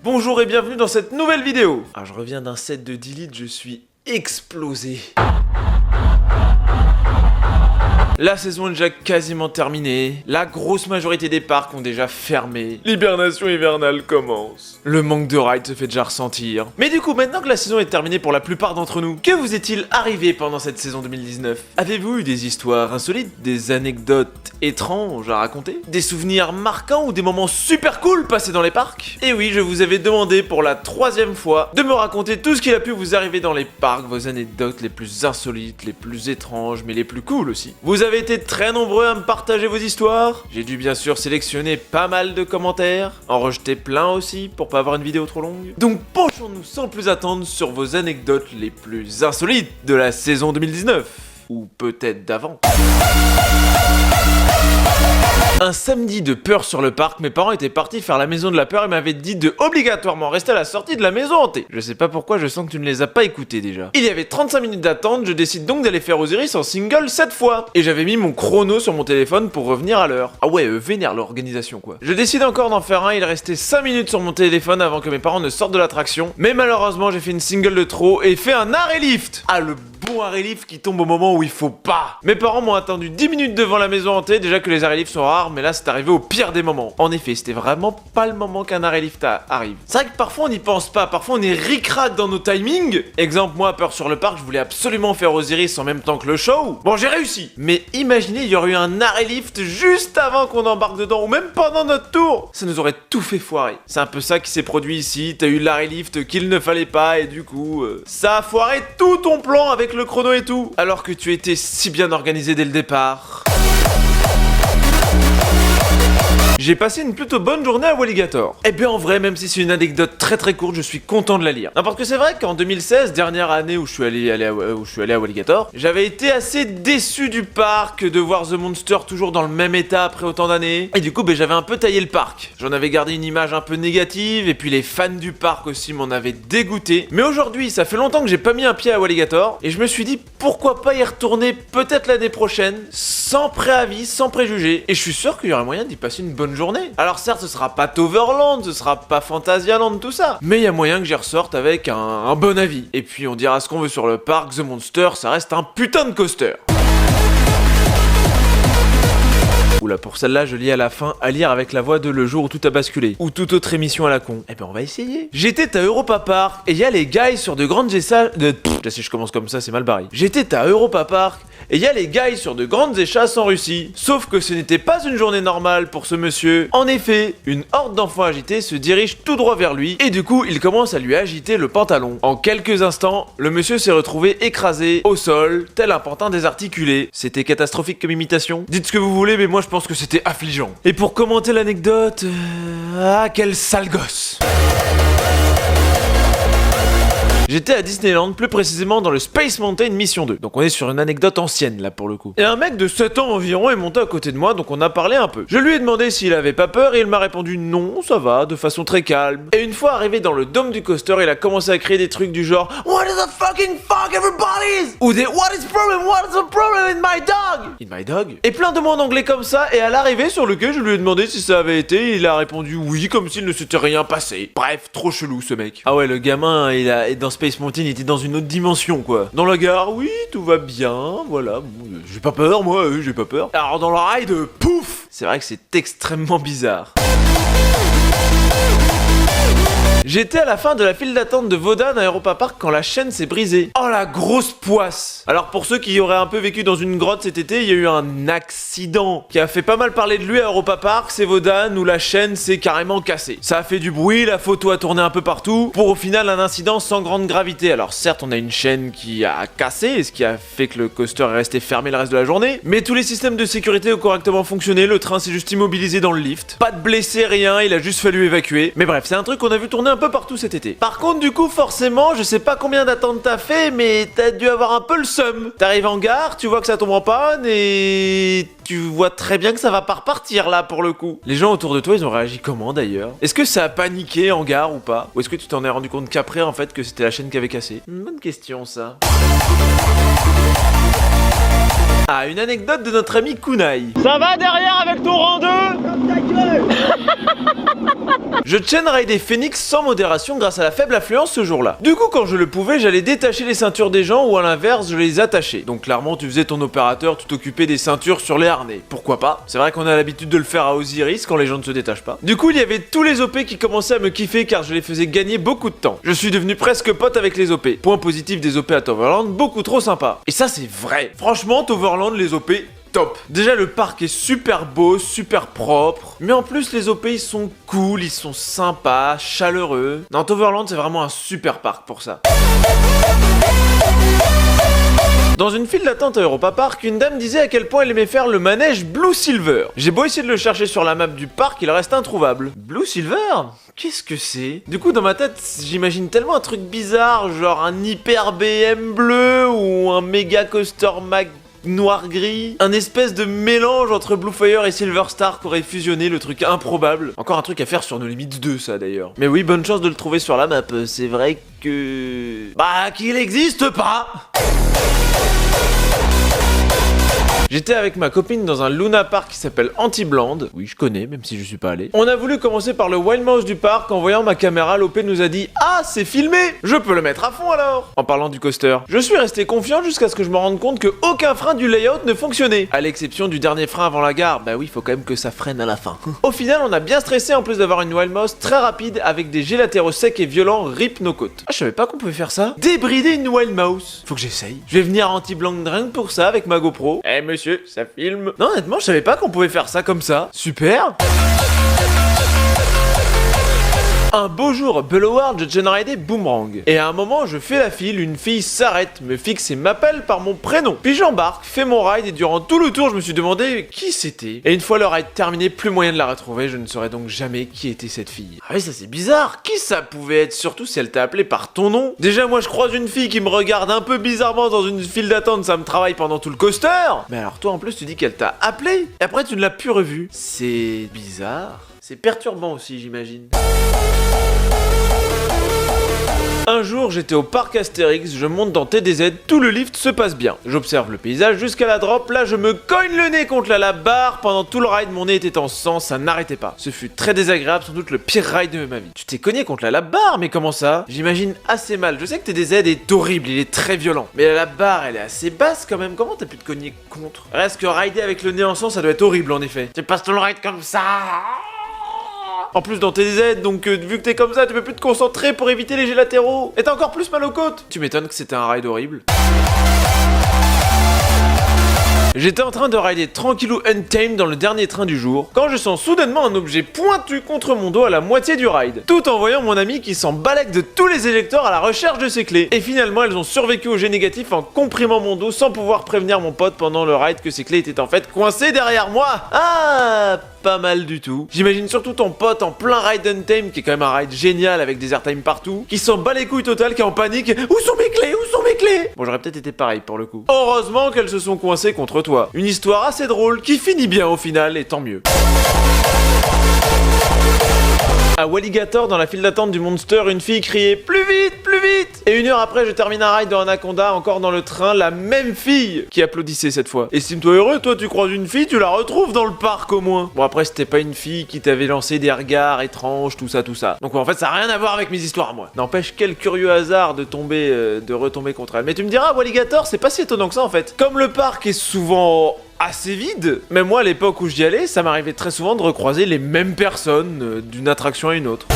Bonjour et bienvenue dans cette nouvelle vidéo. Alors je reviens d'un set de Delete, je suis explosé. La saison est déjà quasiment terminée, la grosse majorité des parcs ont déjà fermé, l'hibernation hivernale commence, le manque de rides se fait déjà ressentir. Mais du coup, maintenant que la saison est terminée pour la plupart d'entre nous, que vous est-il arrivé pendant cette saison 2019? Avez-vous eu des histoires insolites, des anecdotes étranges à raconter, des souvenirs marquants ou des moments super cool passés dans les parcs? Et oui, je vous avais demandé pour la 3e fois de me raconter tout ce qu'il a pu vous arriver dans les parcs, vos anecdotes les plus insolites, les plus étranges, mais les plus cool aussi. Vous avez été très nombreux à me partager vos histoires. J'ai dû bien sûr sélectionner pas mal de commentaires, en rejeter plein aussi pour pas avoir une vidéo trop longue. Donc penchons-nous sans plus attendre sur vos anecdotes les plus insolites de la saison 2019. Ou peut-être d'avant. Un samedi de peur sur le parc, mes parents étaient partis faire la maison de la peur et m'avaient dit de obligatoirement rester à la sortie de la maison hantée. Je sais pas pourquoi, je sens que tu ne les as pas écoutés déjà. Il y avait 35 minutes d'attente, je décide donc d'aller faire Osiris en single 7 fois. Et j'avais mis mon chrono sur mon téléphone pour revenir à l'heure. Ah ouais, vénère l'organisation quoi. Je décide encore d'en faire un, il restait 5 minutes sur mon téléphone avant que mes parents ne sortent de l'attraction. Mais malheureusement, j'ai fait une single de trop et fait un arrêt lift. Ah le bon arrêt lift qui tombe au moment où il faut pas. Mes parents m'ont attendu 10 minutes devant la maison hantée, déjà que les arrêts lifts sont rares, mais là c'est arrivé au pire des moments. En effet, c'était vraiment pas le moment qu'un arrêt lift arrive. C'est vrai que parfois on n'y pense pas, parfois on est ric-rac dans nos timings. Exemple, moi à Peur sur le parc, je voulais absolument faire Osiris en même temps que le show. Bon, j'ai réussi. Mais imaginez, il y aurait eu un arrêt lift juste avant qu'on embarque dedans, ou même pendant notre tour. Ça nous aurait tout fait foirer. C'est un peu ça qui s'est produit ici, t'as eu l'arrêt lift qu'il ne fallait pas, et du coup, ça a foiré tout ton plan avec le chrono et tout, alors que tu étais si bien organisé dès le départ. J'ai passé une plutôt bonne journée à Walligator. Et bien en vrai, même si c'est une anecdote très courte, je suis content de la lire. Non, parce que c'est vrai qu'en 2016, dernière année où je suis allé à Walligator, j'avais été assez déçu du parc, de voir The Monster toujours dans le même état après autant d'années. Et du coup, j'avais un peu taillé le parc. J'en avais gardé une image un peu négative, et puis les fans du parc aussi m'en avaient dégoûté. Mais aujourd'hui, ça fait longtemps que j'ai pas mis un pied à Walligator, et je me suis dit pourquoi pas y retourner peut-être l'année prochaine, sans préavis, sans préjugés. Et je suis sûr qu'il y aurait moyen d'y passer une bonne journée. Alors certes, ce sera pas Toverland, ce sera pas Phantasialand, tout ça, mais il y a moyen que j'y ressorte avec un bon avis. Et puis on dira ce qu'on veut sur le parc, The Monster, ça reste un putain de coaster. Oula, pour celle-là, je lis à la fin, à lire avec la voix de Le jour où tout a basculé, ou toute autre émission à la con. Eh ben on va essayer. J'étais à Europa Park, et il y a les guys sur de grandes échasses... Si je commence comme ça, c'est mal barré. J'étais à Europa Park, et il y a les guys sur de grandes échasses en Russie. Sauf que ce n'était pas une journée normale pour ce monsieur. En effet, une horde d'enfants agités se dirige tout droit vers lui, et du coup, il commence à lui agiter le pantalon. En quelques instants, le monsieur s'est retrouvé écrasé au sol, tel un pantin désarticulé. C'était catastrophique comme imitation. Dites ce que vous voulez, mais moi je pense que c'était affligeant. Et pour commenter l'anecdote... Ah, quel sale gosse. J'étais à Disneyland, plus précisément dans le Space Mountain Mission 2. Donc on est sur une anecdote ancienne là pour le coup. Et un mec de 7 ans environ est monté à côté de moi, donc on a parlé un peu. Je lui ai demandé s'il avait pas peur et il m'a répondu non, ça va, de façon très calme. Et une fois arrivé dans le dôme du coaster, il a commencé à crier des trucs du genre What is the fucking fuck everybody's? Ou des What is the problem in my dog? In my dog? Et plein de mots en anglais comme ça, et à l'arrivée sur le quai, je lui ai demandé si ça avait été, et il a répondu oui, comme s'il ne s'était rien passé. Bref, trop chelou ce mec. Ah ouais, le gamin, il a dans Space Mountain, il était dans une autre dimension quoi. Dans la gare, oui, tout va bien, voilà, j'ai pas peur moi, j'ai pas peur. Alors dans le ride, pouf! C'est vrai que c'est extrêmement bizarre. J'étais à la fin de la file d'attente de Wodan à Europa Park quand la chaîne s'est brisée. Oh la grosse poisse! Alors pour ceux qui auraient un peu vécu dans une grotte cet été, il y a eu un accident qui a fait pas mal parler de lui à Europa Park, c'est Wodan où la chaîne s'est carrément cassée. Ça a fait du bruit, la photo a tourné un peu partout, pour au final un incident sans grande gravité. Alors certes on a une chaîne qui a cassé, ce qui a fait que le coaster est resté fermé le reste de la journée, mais tous les systèmes de sécurité ont correctement fonctionné, le train s'est juste immobilisé dans le lift. Pas de blessés, rien, il a juste fallu évacuer. Mais bref, c'est un truc qu'on a vu tourner un peu partout cet été. Par contre, du coup, forcément, je sais pas combien d'attentes t'as fait, mais t'as dû avoir un peu le seum. T'arrives en gare, tu vois que ça tombe en panne et tu vois très bien que ça va pas repartir là pour le coup. Les gens autour de toi, ils ont réagi comment d'ailleurs? Est-ce que ça a paniqué en gare ou pas? Ou est-ce que tu t'en es rendu compte qu'après en fait que c'était la chaîne qui avait cassé? Bonne question ça. Ah, une anecdote de notre ami Kunai. Ça va derrière avec ton rang 2? Je chain rider Phoenix sans modération grâce à la faible affluence ce jour-là. Du coup, quand je le pouvais, j'allais détacher les ceintures des gens ou à l'inverse, je les attachais. Donc clairement, tu faisais ton opérateur, tu t'occupais des ceintures sur les harnais. Pourquoi pas? C'est vrai qu'on a l'habitude de le faire à Osiris quand les gens ne se détachent pas. Du coup, il y avait tous les OP qui commençaient à me kiffer car je les faisais gagner beaucoup de temps. Je suis devenu presque pote avec les OP. Point positif des OP à Toverland, beaucoup trop sympa. Et ça, c'est vrai. Franchement, Toverland, les OP, top. Déjà le parc est super beau, super propre. Mais en plus les OP ils sont cool, ils sont sympas, chaleureux. Non, Toverland c'est vraiment un super parc pour ça. Dans une file d'attente à Europa Park, une dame disait à quel point elle aimait faire le manège Blue Silver. J'ai beau essayer de le chercher sur la map du parc, il reste introuvable. Blue Silver? Qu'est-ce que c'est? Du coup dans ma tête, j'imagine tellement un truc bizarre, genre un hyper BM bleu ou un méga coaster mag noir-gris, un espèce de mélange entre Bluefire et Silver Star qu'aurait fusionné, le truc improbable. Encore un truc à faire sur No Limits 2 ça d'ailleurs. Mais oui, bonne chance de le trouver sur la map, c'est vrai que... Bah qu'il existe pas. J'étais avec ma copine dans un Luna Park qui s'appelle Anti-Blonde. Oui, je connais, même si je suis pas allé. On a voulu commencer par le Wild Mouse du parc. En voyant ma caméra, l'OP nous a dit « Ah, c'est filmé! Je peux le mettre à fond alors !» En parlant du coaster. Je suis resté confiant jusqu'à ce que je me rende compte que aucun frein du layout ne fonctionnait. À l'exception du dernier frein avant la gare. Bah oui, faut quand même que ça freine à la fin. Au final, on a bien stressé en plus d'avoir une Wild Mouse très rapide avec des jets latéraux secs et violents rip nos côtes. Ah, je savais pas qu'on pouvait faire ça. Débrider une Wild Mouse. Faut que j'essaye. Je vais venir à Anti-Blonde rien que pour ça avec ma GoPro. Eh monsieur, ça filme. Non, honnêtement, je savais pas qu'on pouvait faire ça comme ça. Super. Un beau jour, Belloward, je chain-ridais Boomerang. Et à un moment, je fais la file, une fille s'arrête, me fixe et m'appelle par mon prénom. Puis j'embarque, fais mon ride et durant tout le tour, je me suis demandé qui c'était. Et une fois le ride terminé, plus moyen de la retrouver, je ne saurais donc jamais qui était cette fille. Ah oui, ça c'est bizarre. Qui ça pouvait être, surtout si elle t'a appelé par ton nom? Déjà, moi je croise une fille qui me regarde un peu bizarrement dans une file d'attente, ça me travaille pendant tout le coaster. Mais alors toi en plus, tu dis qu'elle t'a appelé. Et après, tu ne l'as plus revue. C'est bizarre. C'est perturbant aussi, j'imagine. Un jour, j'étais au parc Astérix, je monte dans TDZ, tout le lift se passe bien. J'observe le paysage jusqu'à la drop, là je me cogne le nez contre la barre. Pendant tout le ride, mon nez était en sang, ça n'arrêtait pas. Ce fut très désagréable, sans doute le pire ride de ma vie. Tu t'es cogné contre la barre, mais comment ça? J'imagine assez mal. Je sais que TDZ est horrible, il est très violent. Mais la barre, elle est assez basse quand même. Comment t'as pu te cogner contre? Reste que rider avec le nez en sang, ça doit être horrible en effet. Tu passes tout le ride comme ça. En plus dans TDZ, donc vu que t'es comme ça, tu peux plus te concentrer pour éviter les jets latéraux. Et t'as encore plus mal aux côtes. Tu m'étonnes que c'était un ride horrible. J'étais en train de rider tranquillou Untamed dans le dernier train du jour, quand je sens soudainement un objet pointu contre mon dos à la moitié du ride, tout en voyant mon ami qui s'en balèque de tous les éjecteurs à la recherche de ses clés. Et finalement, elles ont survécu au jet négatif en comprimant mon dos sans pouvoir prévenir mon pote pendant le ride que ses clés étaient en fait coincées derrière moi. Ah, pas mal du tout. J'imagine surtout ton pote en plein ride Untamed, qui est quand même un ride génial avec des airtime partout, qui s'en bat les couilles total, qui est en panique. Où sont mes clés? Où sont mes clés? Bon, j'aurais peut-être été pareil pour le coup. Heureusement qu'elles se sont coincées contre toi. Une histoire assez drôle qui finit bien au final, et tant mieux. À Walligator, dans la file d'attente du Monster, une fille criait « Plus vite, plus vite !» Et une heure après, je termine un ride dans Anaconda, encore dans le train, la même fille qui applaudissait cette fois. Estime-toi heureux, toi tu croises une fille, tu la retrouves dans le parc au moins. Bon après, c'était pas une fille qui t'avait lancé des regards étranges, tout ça. Donc en fait, ça a rien à voir avec mes histoires, moi. N'empêche, quel curieux hasard de retomber contre elle. Mais tu me diras, Walligator, c'est pas si étonnant que ça en fait. Comme le parc est souvent assez vide, mais moi à l'époque où j'y allais, ça m'arrivait très souvent de recroiser les mêmes personnes d'une attraction à une autre.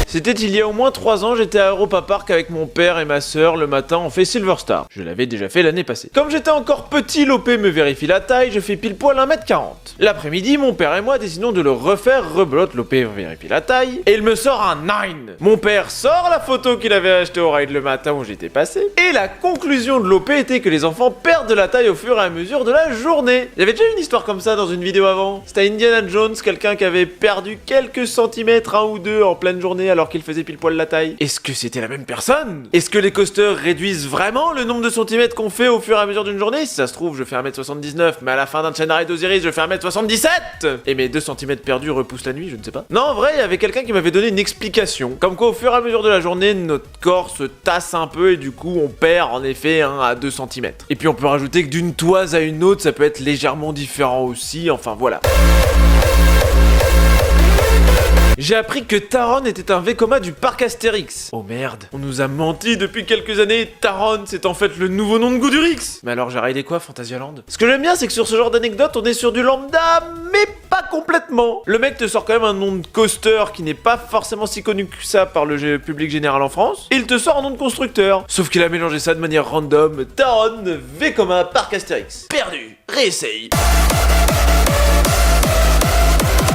C'était il y a au moins 3 ans, j'étais à Europa Park avec mon père et ma sœur, le matin on fait Silver Star. Je l'avais déjà fait l'année passée. Comme j'étais encore petit, l'OP me vérifie la taille, je fais pile poil 1m40. L'après-midi, mon père et moi décidons de le refaire, rebelote, l'OP vérifie la taille, et il me sort un 9. Mon père sort la photo qu'il avait achetée au ride le matin où j'étais passé, et la conclusion de l'OP était que les enfants perdent de la taille au fur et à mesure de la journée. Il y avait déjà une histoire comme ça dans une vidéo avant. C'était Indiana Jones, quelqu'un qui avait perdu quelques centimètres, 1 ou 2 en pleine journée alors alors qu'il faisait pile poil la taille? Est-ce que c'était la même personne? Est-ce que les coasters réduisent vraiment le nombre de centimètres qu'on fait au fur et à mesure d'une journée? Si ça se trouve, je fais 1m79, mais à la fin d'un chain ride d'Osiris, je fais 1m77! Et mes 2 centimètres perdus repoussent la nuit, je ne sais pas. Non, en vrai, il y avait quelqu'un qui m'avait donné une explication. Comme quoi, au fur et à mesure de la journée, notre corps se tasse un peu et du coup, on perd en effet 1 à 2 centimètres. Et puis, on peut rajouter que d'une toise à une autre, ça peut être légèrement différent aussi, enfin voilà. J'ai appris que Taron était un Vekoma du parc Astérix. Oh merde, on nous a menti depuis quelques années. Taron, c'est en fait le nouveau nom de Goudurix. Mais alors j'ai raidé quoi, Phantasialand? Ce que j'aime bien, c'est que sur ce genre d'anecdote, on est sur du lambda, mais pas complètement. Le mec te sort quand même un nom de coaster qui n'est pas forcément si connu que ça par le public général en France. Et il te sort un nom de constructeur. Sauf qu'il a mélangé ça de manière random. Taron, Vekoma, parc Astérix. Perdu, réessaye.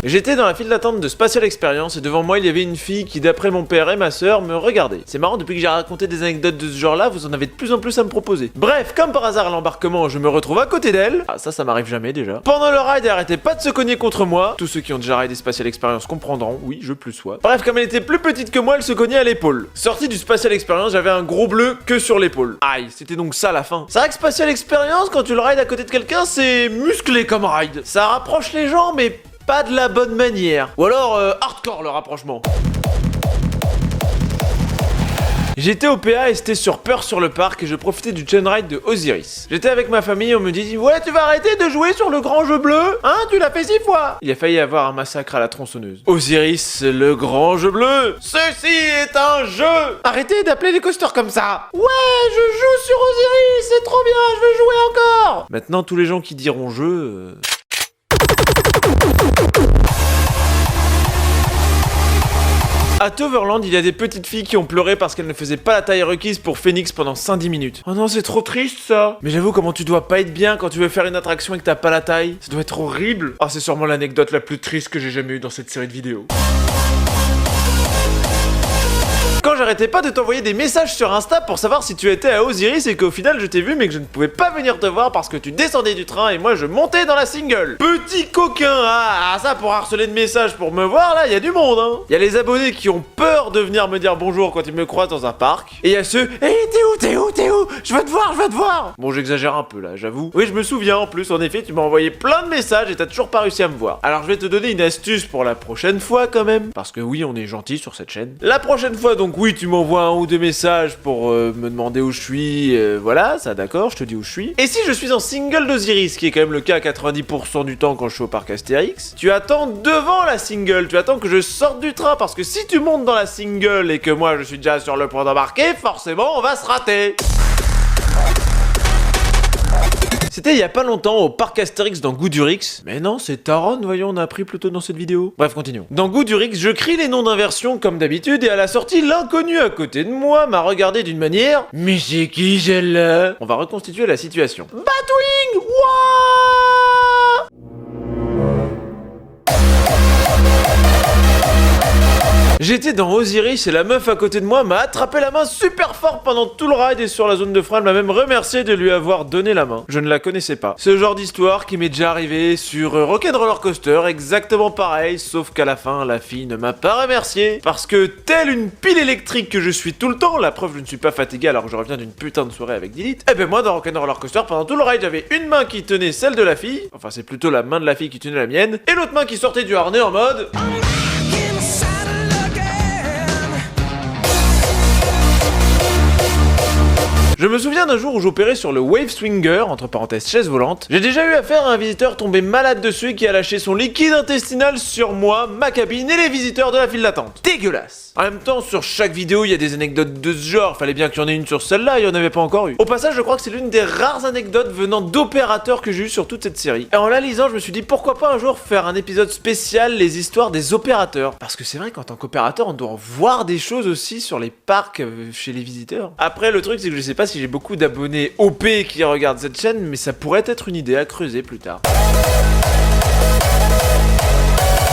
J'étais dans la file d'attente de Spatial Experience et devant moi il y avait une fille qui d'après mon père et ma soeur me regardait. C'est marrant, depuis que j'ai raconté des anecdotes de ce genre là, vous en avez de plus en plus à me proposer. Bref, comme par hasard à l'embarquement, je me retrouve à côté d'elle. Ah ça m'arrive jamais déjà. Pendant le ride, elle arrêtait pas de se cogner contre moi. Tous ceux qui ont déjà ridé Spatial Experience comprendront, oui je plus sois. Bref, comme elle était plus petite que moi, elle se cognait à l'épaule. Sortie du Spatial Experience, j'avais un gros bleu que sur l'épaule. Aïe, c'était donc ça la fin. C'est vrai que Spatial Experience, quand tu le rides à côté de quelqu'un, c'est musclé comme ride. Ça rapproche les gens mais pas de la bonne manière. Ou alors hardcore le rapprochement. J'étais au PA et c'était sur Peur sur le parc et je profitais du chain ride de Osiris. J'étais avec ma famille et on me dit « Ouais, tu vas arrêter de jouer sur le grand jeu bleu? Hein, tu l'as fait 6 fois !» Il a failli y avoir un massacre à la tronçonneuse. Osiris, le grand jeu bleu. Ceci est un jeu. Arrêtez d'appeler les coasters comme ça. Ouais, je joue sur Osiris, c'est trop bien, je veux jouer encore. Maintenant, tous les gens qui diront jeu... À Toverland, il y a des petites filles qui ont pleuré parce qu'elles ne faisaient pas la taille requise pour Phoenix pendant 5-10 minutes. Oh non, c'est trop triste ça. Mais j'avoue, comment tu dois pas être bien quand tu veux faire une attraction et que t'as pas la taille? Ça doit être horrible. Ah, c'est sûrement l'anecdote la plus triste que j'ai jamais eue dans cette série de vidéos. Quand j'arrêtais pas de t'envoyer des messages sur Insta pour savoir si tu étais à Osiris et qu'au final je t'ai vu mais que je ne pouvais pas venir te voir parce que tu descendais du train et moi je montais dans la single. Petit coquin, ah ça pour harceler de messages pour me voir là, il y a du monde hein. Il y a les abonnés qui ont peur de venir me dire bonjour quand ils me croisent dans un parc. Et il y a ceux, t'es où je veux te voir. Bon j'exagère un peu là, j'avoue. Oui je me souviens en plus, en effet tu m'as envoyé plein de messages et t'as toujours pas réussi à me voir. Alors je vais te donner une astuce pour la prochaine fois quand même. Parce que oui on est gentil sur cette chaîne. La prochaine fois donc oui, tu m'envoies 1 ou 2 messages pour me demander où je suis, voilà, ça d'accord, je te dis où je suis. Et si je suis en single d'Osiris, qui est quand même le cas à 90% du temps quand je suis au parc Astérix, tu attends devant la single, tu attends que je sorte du train, parce que si tu montes dans la single et que moi je suis déjà sur le point d'embarquer, forcément on va se rater. C'était il y a pas longtemps au parc Astérix dans Goudurix. Mais non, c'est Taron, voyons, on a appris plus tôt dans cette vidéo. Bref, continuons. Dans Goudurix, je crie les noms d'inversion comme d'habitude et à la sortie, l'inconnu à côté de moi m'a regardé d'une manière... Mais c'est qui celle-là? On va reconstituer la situation. Batwing! Wouah! J'étais dans Osiris et la meuf à côté de moi m'a attrapé la main super fort pendant tout le ride et sur la zone de frein, elle m'a même remercié de lui avoir donné la main. Je ne la connaissais pas. Ce genre d'histoire qui m'est déjà arrivé sur Rock'n'Roller Coaster, exactement pareil, sauf qu'à la fin, la fille ne m'a pas remercié parce que telle une pile électrique que je suis tout le temps, la preuve je ne suis pas fatigué alors que je reviens d'une putain de soirée avec Dilith, et ben moi dans Rock'n'Roller Coaster, pendant tout le ride, j'avais une main qui tenait celle de la fille, enfin c'est plutôt la main de la fille qui tenait la mienne, et l'autre main qui sortait du harnais en mode... Je me souviens d'un jour où j'opérais sur le Wave Swinger, entre parenthèses chaise volante. J'ai déjà eu affaire à un visiteur tombé malade dessus et qui a lâché son liquide intestinal sur moi, ma cabine et les visiteurs de la file d'attente. Dégueulasse. En même temps, sur chaque vidéo, il y a des anecdotes de ce genre. Fallait bien qu'il y en ait une sur celle-là, il n'y en avait pas encore eu. Au passage, je crois que c'est l'une des rares anecdotes venant d'opérateurs que j'ai eu sur toute cette série. Et en la lisant, je me suis dit pourquoi pas un jour faire un épisode spécial les histoires des opérateurs. Parce que c'est vrai qu'en tant qu'opérateur, on doit voir des choses aussi sur les parcs chez les visiteurs. Après, le truc, c'est que je sais pas si j'ai beaucoup d'abonnés OP qui regardent cette chaîne, mais ça pourrait être une idée à creuser plus tard.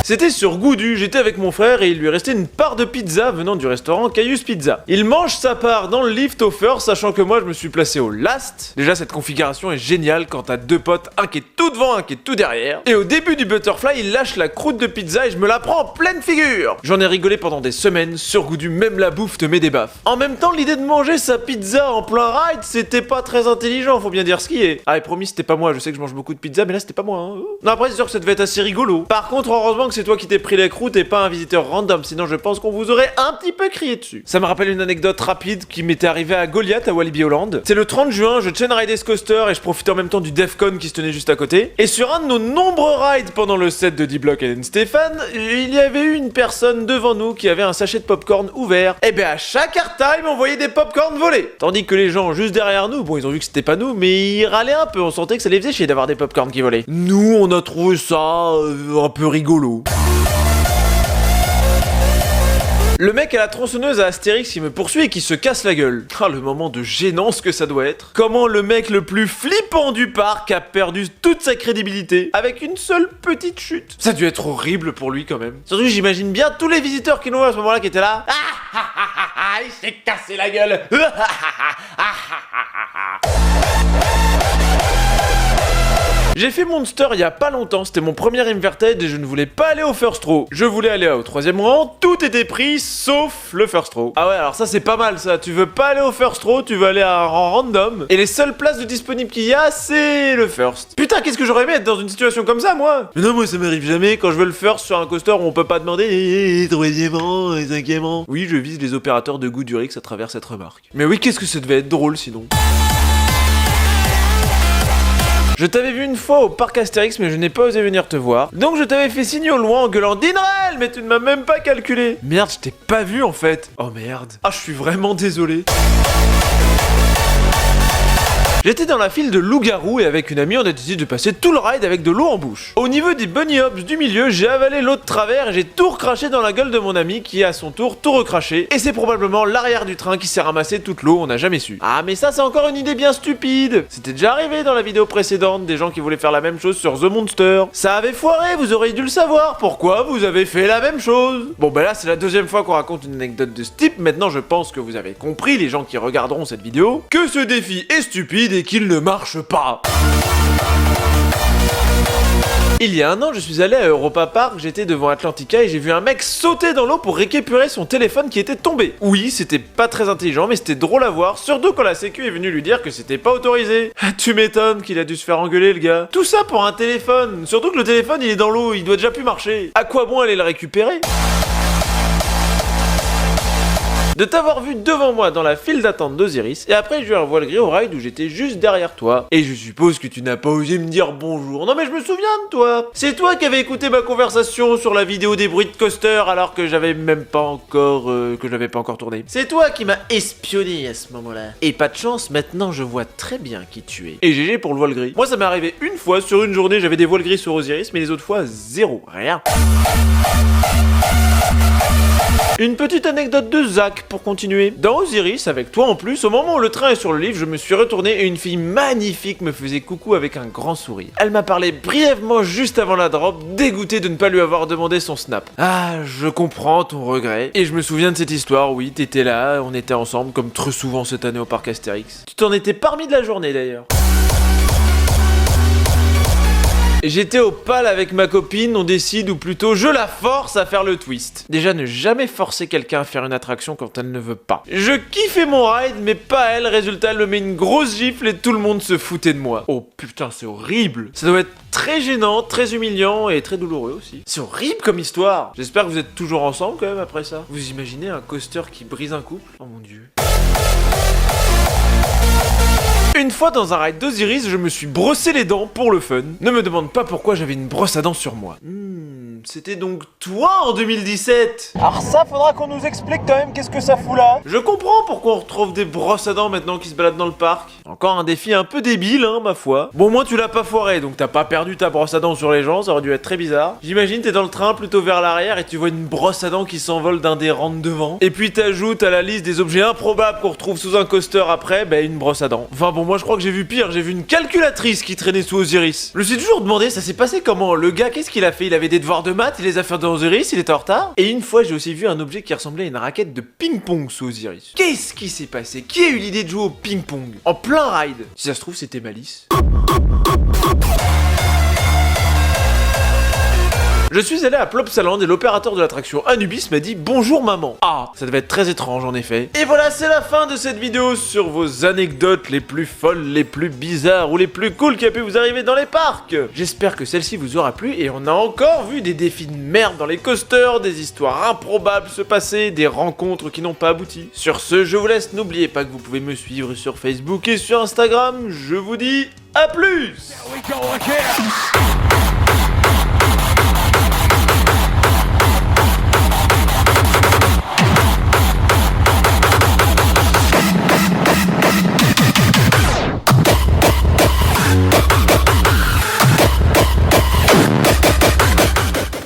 C'était sur Goudu, j'étais avec mon frère et il lui restait une part de pizza venant du restaurant Caius Pizza. Il mange sa part dans le lift au first, sachant que moi je me suis placé au last. Déjà cette configuration est géniale quand t'as deux potes, un qui est tout devant, un qui est tout derrière. Et au début du butterfly, il lâche la croûte de pizza et je me la prends en pleine figure. J'en ai rigolé pendant des semaines, sur Goudu même la bouffe te met des baffes. En même temps, l'idée de manger sa pizza en plein ride, c'était pas très intelligent, faut bien dire ce qui est. Ah et promis, c'était pas moi, je sais que je mange beaucoup de pizza, mais là c'était pas moi. Hein. Non après c'est sûr que ça devait être assez rigolo. Par contre, heureusement que c'est toi qui t'es pris les croûtes et pas un visiteur random, sinon je pense qu'on vous aurait un petit peu crié dessus. Ça me rappelle une anecdote rapide qui m'était arrivée à Goliath à Walibi Holland. C'est le 30 juin, je chain ridais ce coaster et je profitais en même temps du Defcon qui se tenait juste à côté. Et sur un de nos nombreux rides pendant le set de D-Block et Stéphane, il y avait eu une personne devant nous qui avait un sachet de popcorn ouvert. Et ben à chaque airtime, on voyait des popcorn voler. Tandis que les gens juste derrière nous, bon ils ont vu que c'était pas nous, mais ils râlaient un peu, on sentait que ça les faisait chier d'avoir des popcorn qui volaient. Nous, on a trouvé ça un peu rigolo. Le mec à la tronçonneuse à Astérix qui me poursuit et qui se casse la gueule. Ah, le moment de gênance que ça doit être. Comment le mec le plus flippant du parc a perdu toute sa crédibilité avec une seule petite chute. Ça a dû être horrible pour lui quand même. Surtout j'imagine bien tous les visiteurs qui l'ont vu à ce moment-là qui étaient là. Il s'est cassé la gueule. J'ai fait Monster il y a pas longtemps, c'était mon premier Inverted et je ne voulais pas aller au first row. Je voulais aller au 3ème rang, tout était pris sauf le first row. Ah ouais, alors ça c'est pas mal ça, tu veux pas aller au first row, tu veux aller à un rang random et les seules places de disponibles qu'il y a c'est le first. Putain, qu'est-ce que j'aurais aimé être dans une situation comme ça moi. Mais non, moi ça m'arrive jamais quand je veux le first sur un coaster où on peut pas demander 3ème rang et 5ème rang. Oui, je vise les opérateurs de Goudurix à travers cette remarque. Mais oui, qu'est-ce que ça devait être drôle sinon. Je t'avais vu une fois au parc Astérix mais je n'ai pas osé venir te voir. Donc je t'avais fait signe au loin en gueulant Dinrel, mais tu ne m'as même pas calculé. Merde, je t'ai pas vu en fait. Oh merde. Ah, je suis vraiment désolé. J'étais dans la file de loup-garou et avec une amie on a décidé de passer tout le ride avec de l'eau en bouche. Au niveau des bunny hops du milieu, j'ai avalé l'eau de travers et j'ai tout recraché dans la gueule de mon ami qui a à son tour tout recraché. Et c'est probablement l'arrière du train qui s'est ramassé toute l'eau, on n'a jamais su. Ah mais ça c'est encore une idée bien stupide. C'était déjà arrivé dans la vidéo précédente, des gens qui voulaient faire la même chose sur The Monster. Ça avait foiré, vous auriez dû le savoir. Pourquoi vous avez fait la même chose? Bon bah là c'est la deuxième fois qu'on raconte une anecdote de ce type. Maintenant je pense que vous avez compris, les gens qui regarderont cette vidéo, que ce défi est stupide et qu'il ne marche pas. Il y a un an, je suis allé à Europa Park, j'étais devant Atlantica et j'ai vu un mec sauter dans l'eau pour récupérer son téléphone qui était tombé. Oui, c'était pas très intelligent, mais c'était drôle à voir, surtout quand la sécu est venue lui dire que c'était pas autorisé. Tu m'étonnes qu'il a dû se faire engueuler le gars. Tout ça pour un téléphone, surtout que le téléphone il est dans l'eau, il doit déjà plus marcher. À quoi bon aller le récupérer ? De t'avoir vu devant moi dans la file d'attente d'Osiris, et après j'ai eu un voile gris au ride où j'étais juste derrière toi. Et je suppose que tu n'as pas osé me dire bonjour. Non mais je me souviens de toi. C'est toi qui avais écouté ma conversation sur la vidéo des bruits de coaster alors que j'avais même pas encore... tourné. C'est toi qui m'as espionné à ce moment-là. Et pas de chance, maintenant je vois très bien qui tu es. Et GG pour le voile gris. Moi ça m'est arrivé une fois, sur une journée j'avais des voiles gris sur Osiris, mais les autres fois zéro, rien. Une petite anecdote de Zach pour continuer. Dans Osiris, avec toi en plus, au moment où le train est sur le lift, je me suis retourné et une fille magnifique me faisait coucou avec un grand sourire. Elle m'a parlé brièvement juste avant la drop, dégoûtée de ne pas lui avoir demandé son snap. Ah, je comprends ton regret. Et je me souviens de cette histoire, oui, t'étais là, on était ensemble comme très souvent cette année au parc Astérix. Tu t'en étais parmi de la journée d'ailleurs. J'étais au pal avec ma copine, on décide ou plutôt je la force à faire le twist. Déjà ne jamais forcer quelqu'un à faire une attraction quand elle ne veut pas. Je kiffais mon ride mais pas elle, résultat elle me met une grosse gifle et tout le monde se foutait de moi. Oh putain c'est horrible. Ça doit être très gênant, très humiliant et très douloureux aussi. C'est horrible comme histoire. J'espère que vous êtes toujours ensemble quand même après ça. Vous imaginez un coaster qui brise un couple? Oh mon dieu. Une fois dans un ride d'Osiris, je me suis brossé les dents pour le fun. Ne me demande pas pourquoi j'avais une brosse à dents sur moi. C'était donc toi en 2017. Alors ça, faudra qu'on nous explique quand même qu'est-ce que ça fout là. Je comprends pourquoi on retrouve des brosses à dents maintenant qui se baladent dans le parc. Encore un défi un peu débile, hein, ma foi. Bon, moi tu l'as pas foiré, donc t'as pas perdu ta brosse à dents sur les gens, ça aurait dû être très bizarre. J'imagine t'es dans le train plutôt vers l'arrière et tu vois une brosse à dents qui s'envole d'un des rangs de devant. Et puis t'ajoutes à la liste des objets improbables qu'on retrouve sous un coaster après, bah une brosse à dents. Enfin bon, moi je crois que j'ai vu pire, j'ai vu une calculatrice qui traînait sous Osiris. Je me suis toujours demandé, ça s'est passé comment? Le gars, qu'est-ce qu'il a fait? Il avait des devoirs de maths, il les a fait dans Osiris, il était en retard. Et une fois, j'ai aussi vu un objet qui ressemblait à une raquette de ping-pong sous Osiris. Qu'est-ce qui s'est passé? Qui a eu l'idée de jouer au ping-pong en plein ride? Si ça se trouve, c'était Malice. Je suis allé à Plopsaland et l'opérateur de l'attraction Anubis m'a dit bonjour maman. Ah, ça devait être très étrange en effet. Et voilà, c'est la fin de cette vidéo sur vos anecdotes les plus folles, les plus bizarres ou les plus cool qui a pu vous arriver dans les parcs. J'espère que celle-ci vous aura plu et on a encore vu des défis de merde dans les coasters, des histoires improbables se passer, des rencontres qui n'ont pas abouti. Sur ce, je vous laisse, n'oubliez pas que vous pouvez me suivre sur Facebook et sur Instagram. Je vous dis à plus.